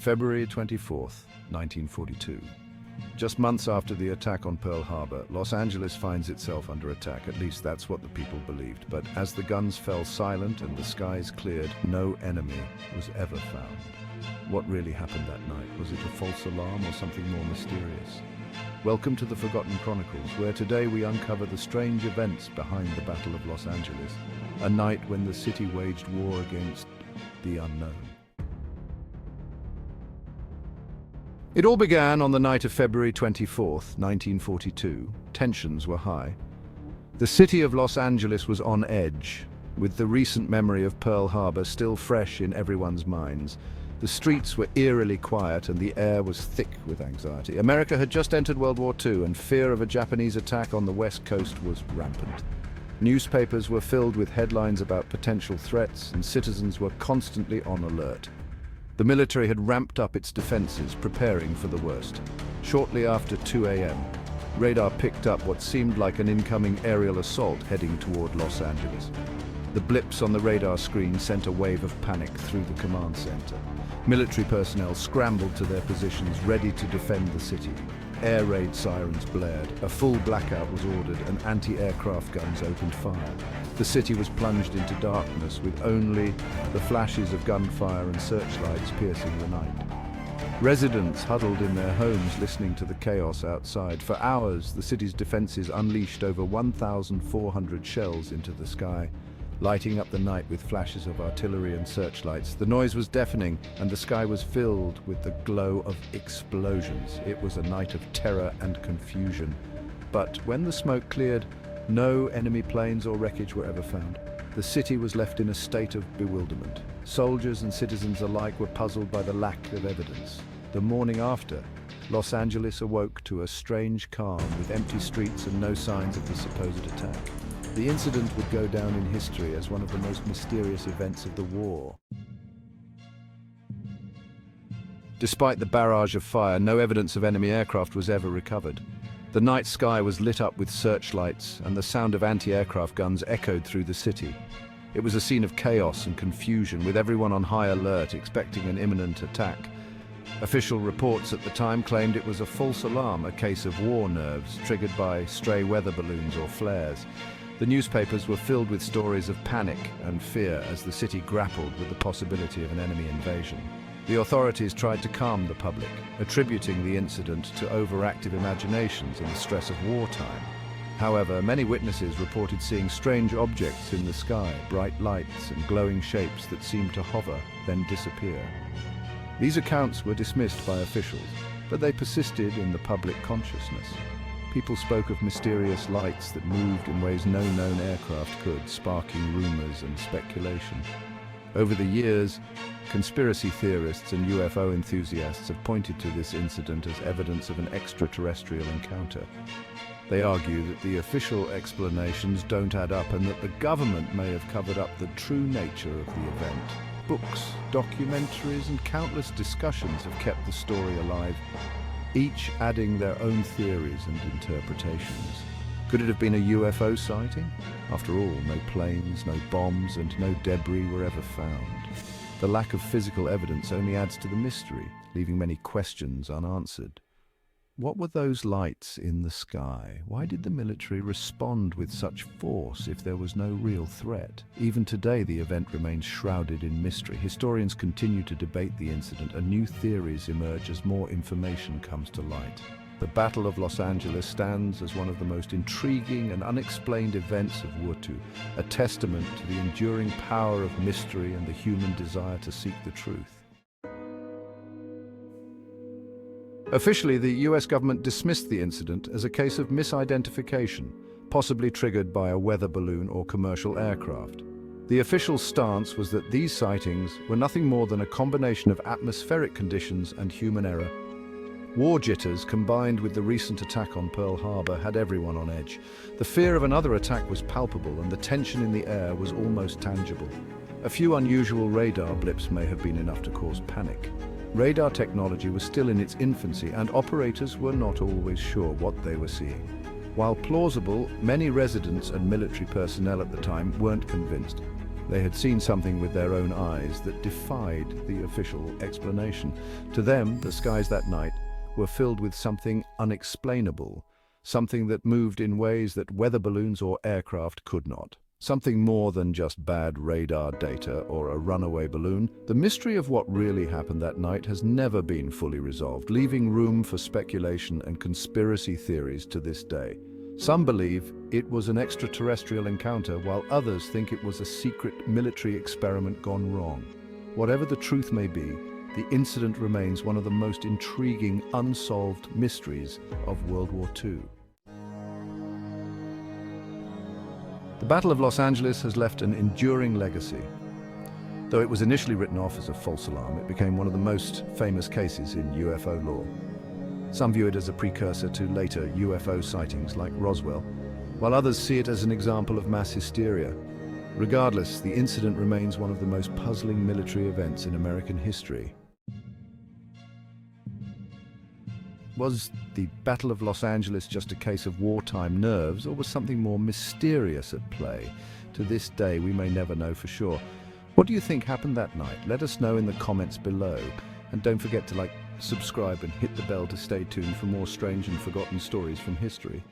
February 24th, 1942. Just months after the attack on Pearl Harbor, Los Angeles finds itself under attack. At least that's what the people believed. But as the guns fell silent and the skies cleared, no enemy was ever found. What really happened that night? Was it a false alarm or something more mysterious? Welcome to the Forgotten Chronicles, where today we uncover the strange events behind the Battle of Los Angeles, a night when the city waged war against the unknown. It all began on the night of February 24th, 1942. Tensions were high. The city of Los Angeles was on edge, with the recent memory of Pearl Harbor still fresh in everyone's minds. The streets were eerily quiet and the air was thick with anxiety. America had just entered World War II and fear of a Japanese attack on the West Coast was rampant. Newspapers were filled with headlines about potential threats and citizens were constantly on alert. The military had ramped up its defenses, preparing for the worst. Shortly after 2 a.m., radar picked up what seemed like an incoming aerial assault heading toward Los Angeles. The blips on the radar screen sent a wave of panic through the command center. Military personnel scrambled to their positions, ready to defend the city. Air raid sirens blared, a full blackout was ordered, and anti-aircraft guns opened fire. The city was plunged into darkness, with only the flashes of gunfire and searchlights piercing the night. Residents huddled in their homes listening to the chaos outside. For hours, the city's defenses unleashed over 1,400 shells into the sky, lighting up the night with flashes of artillery and searchlights. The noise was deafening, and the sky was filled with the glow of explosions. It was a night of terror and confusion. But when the smoke cleared, no enemy planes or wreckage were ever found. The city was left in a state of bewilderment. Soldiers and citizens alike were puzzled by the lack of evidence. The morning after, Los Angeles awoke to a strange calm, with empty streets and no signs of the supposed attack. The incident would go down in history as one of the most mysterious events of the war. Despite the barrage of fire, no evidence of enemy aircraft was ever recovered. The night sky was lit up with searchlights, and the sound of anti-aircraft guns echoed through the city. It was a scene of chaos and confusion, with everyone on high alert, expecting an imminent attack. Official reports at the time claimed it was a false alarm, a case of war nerves triggered by stray weather balloons or flares. The newspapers were filled with stories of panic and fear as the city grappled with the possibility of an enemy invasion. The authorities tried to calm the public, attributing the incident to overactive imaginations and the stress of wartime. However, many witnesses reported seeing strange objects in the sky, bright lights and glowing shapes that seemed to hover, then disappear. These accounts were dismissed by officials, but they persisted in the public consciousness. People spoke of mysterious lights that moved in ways no known aircraft could, sparking rumors and speculation. Over the years, conspiracy theorists and UFO enthusiasts have pointed to this incident as evidence of an extraterrestrial encounter. They argue that the official explanations don't add up and that the government may have covered up the true nature of the event. Books, documentaries, and countless discussions have kept the story alive, each adding their own theories and interpretations. Could it have been a UFO sighting? After all, no planes, no bombs, and no debris were ever found. The lack of physical evidence only adds to the mystery, leaving many questions unanswered. What were those lights in the sky? Why did the military respond with such force if there was no real threat? Even today, the event remains shrouded in mystery. Historians continue to debate the incident, and new theories emerge as more information comes to light. The Battle of Los Angeles stands as one of the most intriguing and unexplained events of War II, a testament to the enduring power of mystery and the human desire to seek the truth. Officially, the US government dismissed the incident as a case of misidentification, possibly triggered by a weather balloon or commercial aircraft. The official stance was that these sightings were nothing more than a combination of atmospheric conditions and human error. War jitters, combined with the recent attack on Pearl Harbor, had everyone on edge. The fear of another attack was palpable, and the tension in the air was almost tangible. A few unusual radar blips may have been enough to cause panic. Radar technology was still in its infancy, and operators were not always sure what they were seeing. While plausible, many residents and military personnel at the time weren't convinced. They had seen something with their own eyes that defied the official explanation. To them, the skies that night were filled with something unexplainable, something that moved in ways that weather balloons or aircraft could not. Something more than just bad radar data or a runaway balloon. The mystery of what really happened that night has never been fully resolved, leaving room for speculation and conspiracy theories to this day. Some believe it was an extraterrestrial encounter, while others think it was a secret military experiment gone wrong. Whatever the truth may be, the incident remains one of the most intriguing, unsolved mysteries of World War II. The Battle of Los Angeles has left an enduring legacy. Though it was initially written off as a false alarm, it became one of the most famous cases in UFO lore. Some view it as a precursor to later UFO sightings like Roswell, while others see it as an example of mass hysteria. Regardless, the incident remains one of the most puzzling military events in American history. Was the Battle of Los Angeles just a case of wartime nerves, or was something more mysterious at play? To this day, we may never know for sure. What do you think happened that night? Let us know in the comments below. And don't forget to subscribe and hit the bell to stay tuned for more strange and forgotten stories from history.